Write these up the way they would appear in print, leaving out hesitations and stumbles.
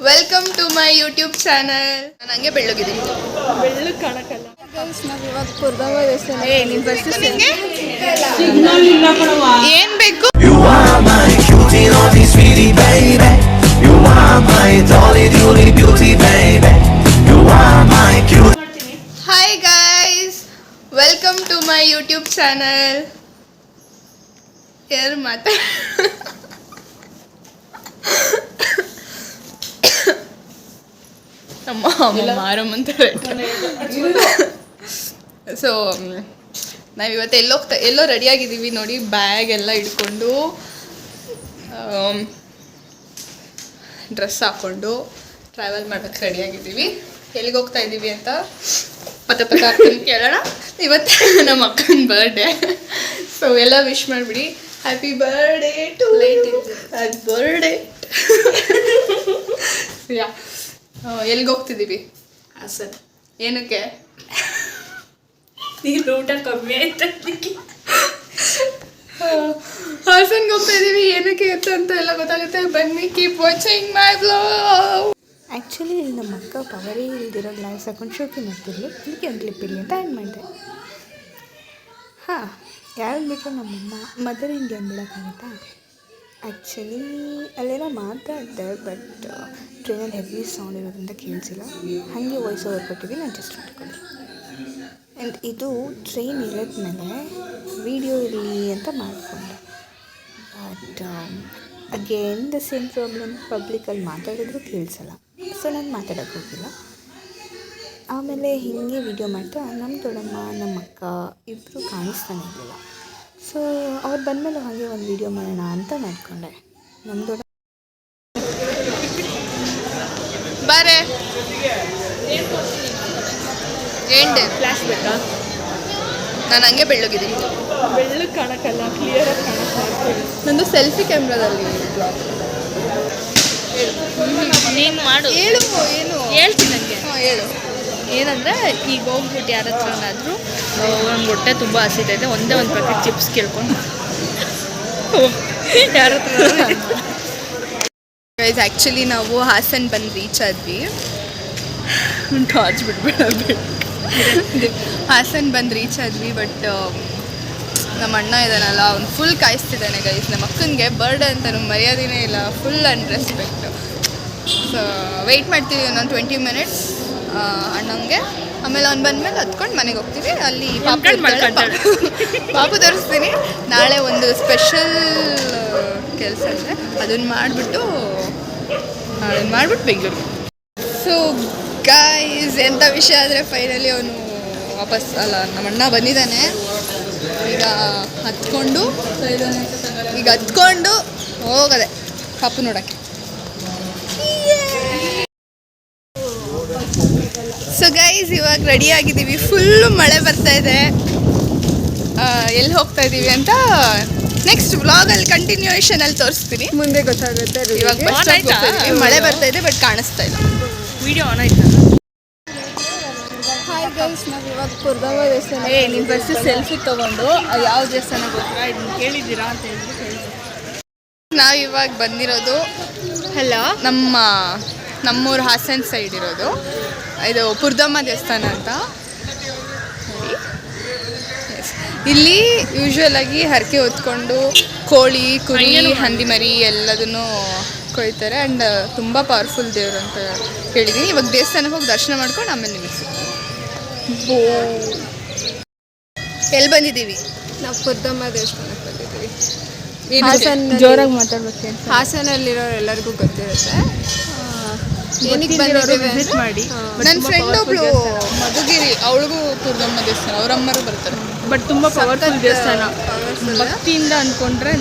Welcome to my YouTube channel. ನಾನು ಹಂಗೆ ಬೆಳ್ಳಗಿದ್ದೀನಿ. ಬೆಳ್ಳಗೆ ಕಾಣಕ್ಕಲ್ಲ. ನಾವು ಇವಾಗ ಕುರ್ದವ ದೇವಸ್ಥಾನ ಏನ್ ಬೇಕು? You are my cutie, naughty, sweetie, baby. You are my dolly, doly, beauty, baby. You are my cute. Hi guys, welcome to my YouTube channel. ಯಾರು ಮಾತಾ ನಮ್ಮ ಮಾರಮ್ಮಂತ. ಸೊ ನಾವಿವತ್ತು ಎಲ್ಲೋ ರೆಡಿಯಾಗಿದ್ದೀವಿ ನೋಡಿ, ಬ್ಯಾಗ್ ಎಲ್ಲ ಇಟ್ಕೊಂಡು ಡ್ರೆಸ್ ಹಾಕ್ಕೊಂಡು ಟ್ರಾವೆಲ್ ಮಾಡೋಕ್ಕೆ ರೆಡಿಯಾಗಿದ್ದೀವಿ. ಎಲ್ಲಿಗೆ ಹೋಗ್ತಾ ಇದ್ದೀವಿ ಅಂತ ಅಕ್ಕನ ಕೇಳೋಣ. ಇವತ್ತು ನಮ್ಮ ಅಕ್ಕನ ಬರ್ಡೇ, ಸೊ ಎಲ್ಲ ವಿಶ್ ಮಾಡಿಬಿಡಿ. Happy birthday to happy birthday. Yeah, ಎಲ್ಲಿಗೆ ಹೋಗ್ತಿದ್ದೀವಿ? ಹಾಸನ್. ಏನಕ್ಕೆ? ನೀನು ಊಟ ಕಮ್ಮಿ ಆಯ್ತು. ಹಾಸನ್ಗೆ ಹೋಗ್ತಾ ಇದ್ದೀವಿ. ಏನಕ್ಕೆ ಅಂತ ಎಲ್ಲ ಗೊತ್ತಾಗುತ್ತೆ. ಬನ್ನಿ, keep watching my blog. Actually ನಮ್ಮ ಅಕ್ಕ ಪವರೇ ಇಲ್ದಿರೋ ಗ್ಲಾಸ್ ಹಾಕೊಂಡು ಶೋಕಿ ಮಾಡ್ತಿರ್ಲಿ, ಅದಕ್ಕೆ ಒಂದು ಕ್ಲಿಪ್ ಇರಲಿ ಅಂತ ಆ್ಯಡ್ ಮಾಡಿದೆ. ಹಾಂ, ಯಾರು ಬಿಟ್ಟರು ನಮ್ಮಮ್ಮ ಮದರ್ ಇಂಡಿಯನ್ ಬಿಡೋಕ್ಕಾಗುತ್ತಾ? ಆ್ಯಕ್ಚುಲಿ ಅಲ್ಲೇನೋ ಮಾತಾಡಿದೆ, ಬಟ್ ಟ್ರೈನಲ್ಲಿ ಹೆವಿ ಸೌಂಡ್ ಇರೋದ್ರಿಂದ ಕೇಳಿಸಿಲ್ಲ. ಹಾಗೆ ವಾಯ್ಸ್ ಓವರ್ ಕೊಟ್ಟಿದ್ವಿ, ನಾನು ಜಸ್ಟ್ ಮಾಡ್ಕೊಳ್ಳಿ. ಆ್ಯಂಡ್ ಇದು ಟ್ರೈನ್ ಇರೋದ್ಮೇಲೆ ವೀಡಿಯೋ ಇರಲಿ ಅಂತ ಮಾಡಿಕೊಂಡೆ. But again the same problem, publicly ಮಾತಾಡಿದ್ರು ಕೇಳಿಸಲ್ಲ. ಸೊ ನಾನು ಮಾತಾಡೋಕ್ಕೆ ಹೋಗಿಲ್ಲ. ಆಮೇಲೆ ಹೀಗೆ ವೀಡಿಯೋ ಮಾಡ್ತಾ ನಮ್ಮ ದೊಡ್ಡಮ್ಮ ನಮ್ಮ ಅಕ್ಕ ಇಬ್ಬರು ಕಾಣಿಸ್ತಾನೆ ಇರಲಿಲ್ಲ. ಸೊ ಅವ್ರು ಬಂದಮೇಲೆ ಹಾಗೆ ಒಂದು ವೀಡಿಯೋ ಮಾಡೋಣ ಅಂತ ಮಾಡಿಕೊಂಡೆ. ನಮ್ಮ ದೊಡ್ಡ ಬಾರೆ ಏನು ಫ್ಲ್ಯಾಶ್ ಬೇಕಾ? ನಾನು ಹಂಗೆ ಬೆಳ್ಳಗಿದ್ದೀನಿ. ಬೆಳ್ಳಗೆ ಕಾಣಕ್ಕಲ್ಲ, ಕ್ಲಿಯರಾಗಿ ಕಾಣಕ್ಕೆ. ನಂದು ಸೆಲ್ಫಿ ಕ್ಯಾಮ್ರಾದಲ್ಲಿ ಬ್ಲಾಗ್. ನೀನು ಮಾಡು. ಹೇಳು, ಏನು ಹೇಳ್ತೀನಿ ನನಗೆ. ಹಾಂ ಹೇಳು. ಏನಂದರೆ ಈಗ ಹೋಗ್ಬಿಟ್ಟು ಯಾರ ಹತ್ರನಾದರೂ ಒಂದು ಹೊಟ್ಟೆ ತುಂಬ ಹಸಿತೈತೆ, ಒಂದೇ ಒಂದು ಪ್ಯಾಕೆಟ್ ಚಿಪ್ಸ್ ಕೇಳ್ಕೊಂಡು ಯಾರ ಹತ್ರ. ಗೈಸ್, ಆ್ಯಕ್ಚುಲಿ ನಾವು ಹಾಸನ್ ಬಂದು ರೀಚ್ ಆದ್ವಿ. ಟಾರ್ಚ್ ಬಿಟ್ಬಿಡೋದು. ಹಾಸನ್ ಬಂದು ರೀಚ್ ಆದ್ವಿ. ಬಟ್ ನಮ್ಮ ಅಣ್ಣ ಇದ್ದಾನಲ್ಲ, ಅವ್ನು ಫುಲ್ ಕಾಯಿಸ್ತಿದ್ದಾನೆ ಗೈಸ್. ನಮ್ಮ ಅಕ್ಕನಿಗೆ ಬರ್ಡೇ ಅಂತ ಮರ್ಯಾದೆನೇ ಇಲ್ಲ, ಫುಲ್ ಅನ್ರೆಸ್ಪೆಕ್ಟ್. ಸೊ ವೆಯ್ಟ್ ಮಾಡ್ತೀವಿ ಒಂದೊಂದು 20 ಮಿನಿಟ್ಸ್ ಅಣ್ಣಂಗೆ. ಆಮೇಲೆ ಅವ್ನು ಬಂದಮೇಲೆ ಹತ್ಕೊಂಡು ಮನೆಗೆ ಹೋಗ್ತೀವಿ. ಅಲ್ಲಿ ಪಾಪು ತೋರಿಸ್ತೀನಿ. ನಾಳೆ ಒಂದು ಸ್ಪೆಷಲ್ ಕೆಲಸ ಇದೆ, ಅದನ್ನು ಮಾಡಿಬಿಟ್ಟು ಬೆಂಗಳೂರು. ಸೊ ಗೈಸ್, ಎಂಥ ವಿಷಯ ಆದರೆ ಫೈನಲಿ ಅವನು ವಾಪಸ್ ನಮ್ಮ ಅಣ್ಣ ಬಂದಿದ್ದಾನೆ. ಈಗ ಹತ್ಕೊಂಡು ಹೋಗದೆ ಪಾಪು ನೋಡೋಕ್ಕೆ. ಸೊ ಗೈಸ್, ಇವಾಗ ರೆಡಿ ಆಗಿದ್ದೀವಿ. ಫುಲ್ಲು ಮಳೆ ಬರ್ತಾ ಇದೆ. ಎಲ್ಲಿ ಹೋಗ್ತಾ ಇದ್ದೀವಿ ಅಂತ ನೆಕ್ಸ್ಟ್ ವ್ಲಾಗಲ್ಲಿ ಕಂಟಿನ್ಯೂಯೇಷನಲ್ಲಿ ತೋರಿಸ್ತೀನಿ, ಮುಂದೆ ಗೊತ್ತಾಗುತ್ತೆ. ಇವಾಗ ಮಳೆ ಬರ್ತಾ ಇದೆ, ಬಟ್ ಕಾಣಿಸ್ತಾ ಇಲ್ಲ. ವಿಡಿಯೋ ಆನ್ ಆಯ್ತಾ? ಹಾಯ್ ಗೈಸ್, ನಾವು ಇವಾಗ ಕುರ್ದವ ದೇವಸ್ಥಾನ. ನೀನು ಫಸ್ಟ್ ಸೆಲ್ಫಿ ತೊಗೊಂಡು ಯಾವ ದೇವಸ್ಥಾನ ಗೊತ್ತಾ ಇದನ್ನು ಕೇಳಿದ್ದೀರಾ ಅಂತ ಹೇಳಿದ್ರು ಕೇಳಿದ್ರು. ನಾವಿವಾಗ ಬಂದಿರೋದು ನಮ್ಮೂರು ಹಾಸನ್ ಸೈಡ್ ಇರೋದು ಇದು ಪುರ್ದಮ್ಮ ದೇವಸ್ಥಾನ ಅಂತ. ಇಲ್ಲಿ ಯೂಶ್ವಲ್ ಆಗಿ ಹರಕೆ ಹೊತ್ಕೊಂಡು ಕೋಳಿ, ಕುರಿ, ಹಂದಿ ಮರಿ ಎಲ್ಲದನ್ನು ಕೊಯ್ತಾರೆ. ಆ್ಯಂಡ್ ತುಂಬ ಪವರ್ಫುಲ್ ದೇವರು ಅಂತ ಹೇಳಿದ್ದೀನಿ. ಇವಾಗ ದೇವಸ್ಥಾನಕ್ಕೆ ಹೋಗಿ ದರ್ಶನ ಮಾಡ್ಕೊಂಡು ಆಮೇಲೆ ನಿಮಗೆ ಎಲ್ಲಿ ಬಂದಿದ್ದೀವಿ? ನಾವು ಕುರ್ದಮ್ಮ ದೇವಸ್ಥಾನಕ್ಕೆ ಬಂದಿದ್ದೀವಿ. ಹಾಸನ್ ಜೋರಾಗಿ ಮಾತಾಡ್ಬೇಕು. ಹಾಸನಲ್ಲಿರೋ ಎಲ್ಲರಿಗೂ ಗೊತ್ತಿರುತ್ತೆ. ಏನಕ್ಕೆ ವಿಸಿಟ್ ಮಾಡಿ. ನನ್ನ ಫ್ರೆಂಡ್ ಒಬ್ಳು ಮಧುಗಿರಿ, ಅವಳಿಗೂ ಪುರ್ದಮ್ಮ ದೇವಸ್ಥಾನ, ಅವರಮ್ಮರು ಬರ್ತಾರೆ. ಬಟ್ ತುಂಬ ಪವರ್ಫುಲ್ ದೇವಸ್ಥಾನ, ಭಕ್ತಿಯಿಂದ ಅಂದ್ಕೊಂಡ್ರೆ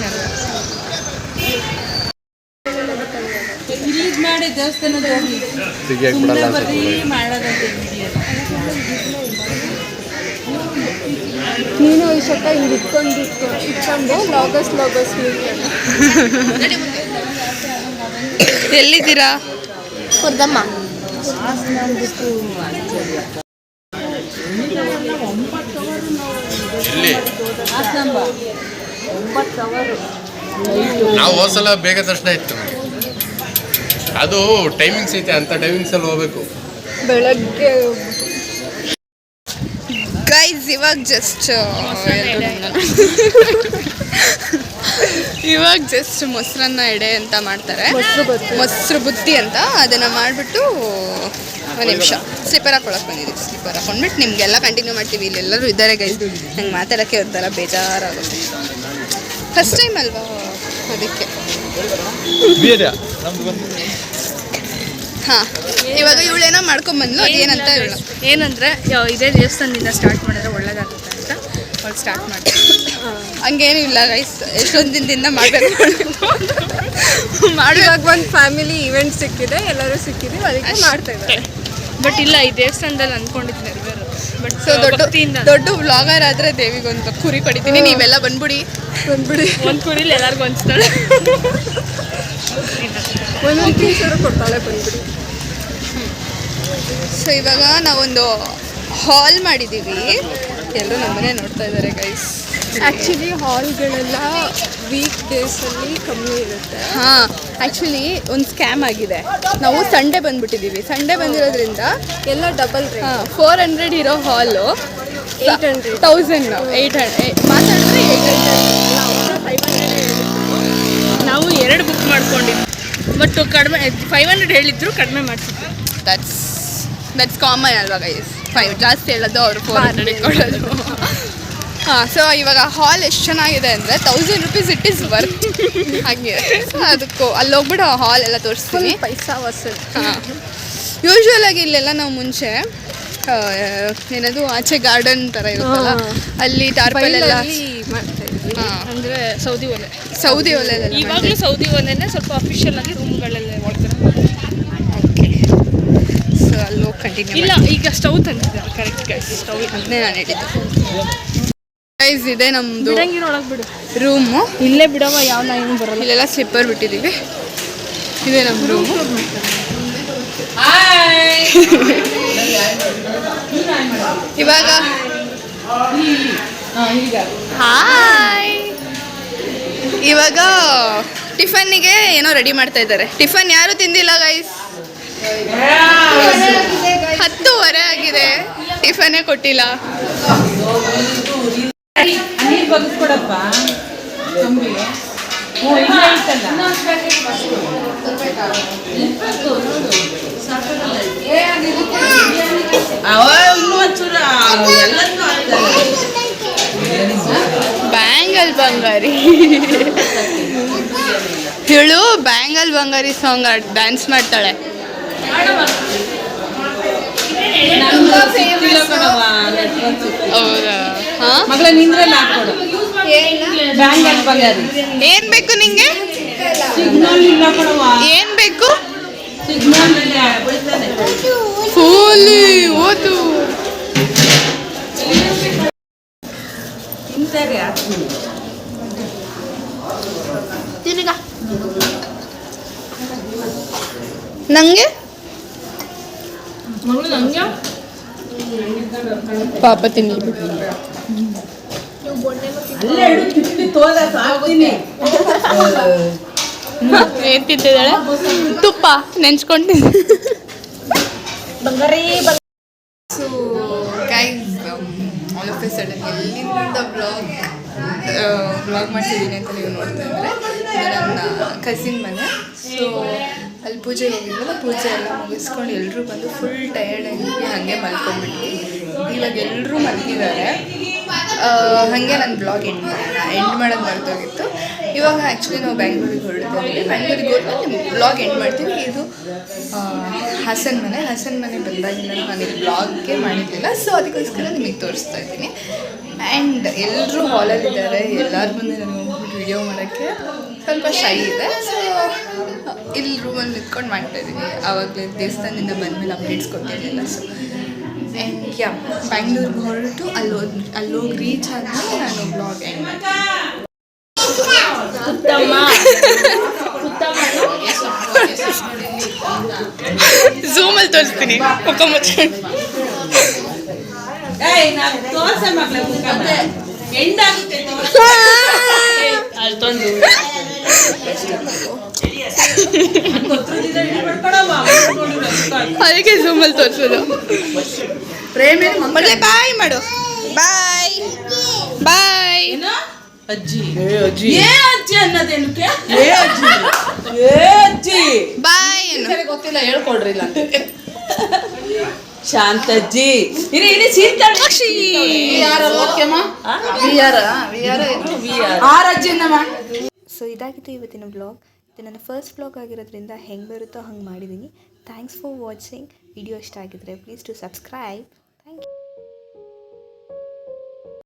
ಇಲ್ಲಿ ಮಾಡಿ ದೇವಸ್ಥಾನದ ನೀನು ಈ ಸ್ವಲ್ಪ ಹಿಂಗೆ ಇಟ್ಕೊಂಡು ಲಾಗಸ್ ಎಲ್ಲಿದ್ದೀರಾ? ಕುರ್ದಮ್ಮ. ನಾವು ಹೋದ್ಸಲ ಬೇಗ ದರ್ಶನ ಇತ್ತು. ಅದು ಟೈಮಿಂಗ್ಸ್ ಐತೆ, ಅಂತ ಟೈಮಿಂಗ್ಸಲ್ಲಿ ಹೋಗ್ಬೇಕು. ಬೆಳಗ್ಗೆ ಗೈಸ್ ಇವಾಗ ಜಸ್ಟ್ ಮೊಸರನ್ನ ಎಡೆ ಅಂತ ಮಾಡ್ತಾರೆ, ಮೊಸರು ಬುತ್ತಿ ಅಂತ. ಅದನ್ನು ಮಾಡಿಬಿಟ್ಟು ಒಂದು ನಿಮಿಷ ಸ್ಲಿಪ್ಪರ್ ಹಾಕೊಳಕ್ಕೆ ಬಂದಿದ್ದೀವಿ. ಸ್ಲಿಪ್ಪರ್ ಹಾಕೊಂಡ್ಬಿಟ್ಟು ನಿಮಗೆಲ್ಲ ಕಂಟಿನ್ಯೂ ಮಾಡ್ತೀವಿ. ಇಲ್ಲೆಲ್ಲರೂ ಇದ್ದಾರೆ ಗೈಸ್, ನಂಗೆ ಮಾತಾಡೋಕ್ಕೆ ಒಂಥರ ಬೇಜಾರಾಗುತ್ತೆ. ಫಸ್ಟ್ ಟೈಮ್ ಅಲ್ವಾ ಅದಕ್ಕೆ. ಹಾಂ, ಇವಾಗ ಇವಳೇನೋ ಮಾಡ್ಕೊಂಬಂದ್ಲು, ಅದೇನಂತ ಹೇಳು. ಏನಂದರೆ ಇದೇ ದೇವಸ್ಥಾನದಿಂದ ಸ್ಟಾರ್ಟ್ ಮಾಡಿದ್ರೆ ಒಳ್ಳೇದಾಗುತ್ತೆ ಅಂತ ಅವ್ಳು ಸ್ಟಾರ್ಟ್ ಮಾಡ್ತೀವಿ. ಹಂಗೇನು ಇಲ್ಲ ಗೈಸ್, ಎಷ್ಟೊಂದು ದಿನದಿಂದ ಮಾಡಬೇಕು ಇವಾಗ ಒಂದು ಫ್ಯಾಮಿಲಿ ಇವೆಂಟ್ ಸಿಕ್ಕಿದೆ, ಎಲ್ಲರೂ ಸಿಕ್ಕಿದ್ದೀವಿ, ಅದಕ್ಕೆ ಮಾಡ್ತಾ ಇದ್ದಾರೆ. ಬಟ್ ಇಲ್ಲ, ಈ ದೇವಸ್ಥಾನದಲ್ಲಿ ಅಂದ್ಕೊಂಡಿದ್ದು ನೆರವೇರು. ಬಟ್ ಸೊ ದೊಡ್ಡ ವ್ಲಾಗರ್ ಆದರೆ ದೇವಿಗೊಂದು ಕುರಿ ಕೊಡಿತೀನಿ, ನೀವೆಲ್ಲ ಬಂದ್ಬಿಡಿ. ಒಂದು ಕುರಿಲಿ ಎಲ್ಲರಿಗೂ ಹಂಚ್ತಾಳೆ. ಒಂದೊಂದು ಸಾವಿರ ಕೊಡ್ತಾಳೆ, ಬಂದ್ಬಿಡಿ. ಸೊ ಇವಾಗ ನಾವೊಂದು ಹಾಲ್ ಮಾಡಿದ್ದೀವಿ, ಎಲ್ಲರೂ ನಮ್ಮನೆ ನೋಡ್ತಾ ಇದ್ದಾರೆ ಗೈಸ್. ಆ್ಯಕ್ಚುಲಿ ಹಾಲ್ಗಳೆಲ್ಲ ವೀಕ್ ಡೇಸಲ್ಲಿ ಕಮ್ಮಿ ಇರುತ್ತೆ. ಹಾಂ, ಆ್ಯಕ್ಚುಲಿ ಒಂದು ಸ್ಕ್ಯಾಮ್ ಆಗಿದೆ. ನಾವು ಸಂಡೇ ಬಂದುಬಿಟ್ಟಿದ್ದೀವಿ. ಸಂಡೇ ಬಂದಿರೋದ್ರಿಂದ ಎಲ್ಲ ಡಬಲ್ ರೇಟ್. 400 ಇರೋ ಹಾಲು 800 1800 ಮಾತಾಡಿದ್ರೆ 800. ನಾವು 2 ಬುಕ್ ಮಾಡ್ಕೊಂಡಿದ್ವಿ, ಬಟ್ ಕಡಿಮೆ 500 ಹೇಳಿದ್ರು, ಕಡಿಮೆ ಮಾಡಿಸಿದ್ರು. ದಟ್ಸ್ ಕಾಮನ್ ಅಲ್ವಾ ಗೈಸ್. 5 ಜಾಸ್ತಿ ಹೇಳೋದು, ಅವರು 400 ಕೊಡೋದು. ಹಾಂ, ಸೊ ಇವಾಗ ಹಾಲ್ ಎಷ್ಟು ಚೆನ್ನಾಗಿದೆ ಅಂದರೆ 1000 rupees ಇಟ್ ಈಸ್ ವರ್ತ್. ಹಾಗೆ ಸೊ ಅದಕ್ಕೂ ಅಲ್ಲಿ ಹೋಗ್ಬಿಟ್ಟು ಹಾಲ್ ಎಲ್ಲ ತೋರಿಸ್ತೀನಿ. ಪೈಸಾ ವಸೂಲ್. ಹಾಂ, ಯೂಶ್ವಲಾಗಿ ಇಲ್ಲೆಲ್ಲ ನಾವು ಮುಂಚೆ ಏನದು ಆಚೆ ಗಾರ್ಡನ್ ಥರ ಇರುತ್ತಲ್ಲ, ಅಲ್ಲಿ ಟಾರ್ಪಲ್ ಎಲ್ಲ ಮಾಡ್ತಾ ಇದ್ವಿ. ಅಂದರೆ ಸೌದಿ ಒಲೆ ಇವಾಗಲೂ ಸೌದಿ ಒಲೆನೇ ಸ್ವಲ್ಪ ಅಫಿಷಿಯಲ್ ಆಗಿ ರೂಮ್ಗಳೆಲ್ಲ ಒಳಗಡೆ. ಸೊ ಅಲ್ಲಿ ಹೋಗಿ ಕಂಟಿನ್ಯೂ ಇಲ್ಲ, ಈಗ ಸ್ಟವ್ ತಂದಿದ್ದಾರೆ. ಕರೆಕ್ಟ್ ಗೈಸ್, ಸ್ಟವ್ ಅದನ್ನೇ ನಾನು ಹೇಳಿದ್ದು ಗೈಸ್. ಇದೆ ನಮ್ಮದು ಬಿಡಂಗಿನೊಳಗೆ ಬಿಡು ರೂಮು. ಇಲ್ಲೇ ಬಿಡವ, ಯಾವ ಏನು ಬರಲ್ಲ. ಇಲ್ಲೆಲ್ಲ ಸ್ಲಿಪ್ಪರ್ ಬಿಟ್ಟಿದ್ದೀವಿ. ಇದೆ ನಮ್ಮ ರೂಮು. ಇವಾಗ ಹಾಯ್, ಇವಾಗ ಟಿಫನ್ನಿಗೆ ಏನೋ ರೆಡಿ ಮಾಡ್ತಾ ಇದ್ದಾರೆ. ಟಿಫನ್ ಯಾರು ತಿಂದಿಲ್ಲ ಗೈಸ್, 10:15 ಆಗಿದೆ, ಟಿಫನ್ನೇ ಕೊಟ್ಟಿಲ್ಲ. ಬ್ಯಾಂಗಲ್ ಬಂಗಾರಿ ಇವಳು ಬ್ಯಾಂಗಲ್ ಬಂಗಾರಿ ಸಾಂಗ್ ಡ್ಯಾನ್ಸ್ ಮಾಡ್ತಾಳೆ. ಹೌದಾ? ಏನ್ ಬೇಕು ನಿಂಗೆ? ಏನ್ ಬೇಕು? ಫುಲ್ಲಿ ಓದು. ನಂಗೆ ಪಾಪ ತಿನ್ಲಿ. ಏನ್ ತಿಂತಿದ್ದಾಳೆ? ತುಪ್ಪ ನೆಂಚ್ಕೊಂಡಿದ್ದೆ. So guys, all of a sudden ಎಲ್ಲಿಂದ ವ್ಲಾಗ್ ಮಾಡ್ತಿದ್ದೀನಿ ಅಂತ ನೀವು ನೋಡ್ತಾ ಇದ್ರೆ, ಇದು ನನ್ನ ಕಸಿನ್ ಮನೆ. ಸೊ ಅಲ್ಲಿ ಪೂಜೆಗೆ ಹೋಗಿದ್ವಲ್ಲ, ಪೂಜೆ ಎಲ್ಲ ಮುಗಿಸ್ಕೊಂಡು ಎಲ್ಲರೂ ಬಂದು ಫುಲ್ ಟಯರ್ಡ್ ಆಗಿ ಹಾಗೆ ಮಲ್ಕೊಂಡ್ಬಿಟ್ವಿ. ಇವಾಗ ಎಲ್ಲರೂ ಮಲಗಿದ್ದಾರೆ. ಹಾಗೆ ನನ್ನ ಬ್ಲಾಗ್ ಎಂಡ್ ಮಾಡೋದು ಮರ್ತೋಗಿತ್ತು. ಇವಾಗ ಆ್ಯಕ್ಚುಲಿ ನಾವು ಬ್ಯಾಂಗ್ಳೂರಿಗೆ ಹೊರಡ್ತೀವಿ. ಬ್ಯಾಂಗ್ಳೂರಿಗೆ ಹೋದ್ಮೇಲೆ ನಿಮ್ಮ ಬ್ಲಾಗ್ ಎಂಡ್ ಮಾಡ್ತೀವಿ. ಇದು ಹಾಸನ ಮನೆ ಬಂದಾಗಿಂದ ನಾನು ಈ ಬ್ಲಾಗ್ಗೆ ಮಾಡಿರಲಿಲ್ಲ, ಸೊ ಅದಕ್ಕೋಸ್ಕರ ನಿಮಗೆ ತೋರಿಸ್ತಾ ಇದ್ದೀನಿ. ಆ್ಯಂಡ್ ಎಲ್ಲರೂ ಹಾಲಲ್ಲಿದ್ದಾರೆ. ಎಲ್ಲರ ಮುಂದೆ ನನಗೆ ಹೋಗ್ಬಿಟ್ಟು ವಿಡಿಯೋ ಮಾಡೋಕ್ಕೆ ಸ್ವಲ್ಪ ಶೈ ಇದೆ. ಸೊ ಇಲ್ಲಿ ರೂಮಲ್ಲಿ ನಿಂತ್ಕೊಂಡು ಮಾಡ್ತಾಯಿದ್ದೀನಿ. ಆವಾಗಲೇ ದೇವಸ್ಥಾನದಿಂದ ಬಂದಮೇಲೆ ಅಪ್ಡೇಟ್ಸ್ ಕೊಟ್ಟಿರಲಿಲ್ಲ. ಸೊ ಆ್ಯಂಡ್ ಯಾ, ಬ್ಯಾಂಗ್ಳೂರಿಗೆ ಹೊರಟು ಅಲ್ಲೋಗಿ ರೀಚ್ ಆದಮೇಲೆ ನಾನು ಬ್ಲಾಗ್ ಎಂಡ್ ಮಾಡ್ತೀನಿ. ಝೂಮಲ್ಲಿ ತೋರಿಸ್ತೀನಿ. ಮುಖ ಮುಚ್ಕೊಂಡು ಅದಕ್ಕೆ ಝೂಮಲ್ಲಿ ತೋರಿಸೋದು. ಮತ್ತೆ ಬಾಯ್ ಮಾಡು. ಬಾಯ್ ಬಾಯ್. ಬಾಯ್ ಗೊತ್ತಿಲ್ಲ ಹೇಳ್ಕೊಡ್ರಿ ಶಾಂತಜ್ಜಿ ಇರಿ ಸೀತಾಳ ಸೊ ಇದಾಗಿತ್ತು ಇವತ್ತಿನ ಬ್ಲಾಗ್. ಇದು ನನ್ನ ಫಸ್ಟ್ ಬ್ಲಾಗ್ ಆಗಿರೋದ್ರಿಂದ ಹೆಂಗೆ ಬರುತ್ತೋ ಹಂಗೆ ಮಾಡಿದ್ದೀನಿ. Thanks for watching. ವಿಡಿಯೋ ಇಷ್ಟ ಆಗಿದ್ರೆ ಪ್ಲೀಸ್ ಟು ಸಬ್ಸ್ಕ್ರೈಬ್.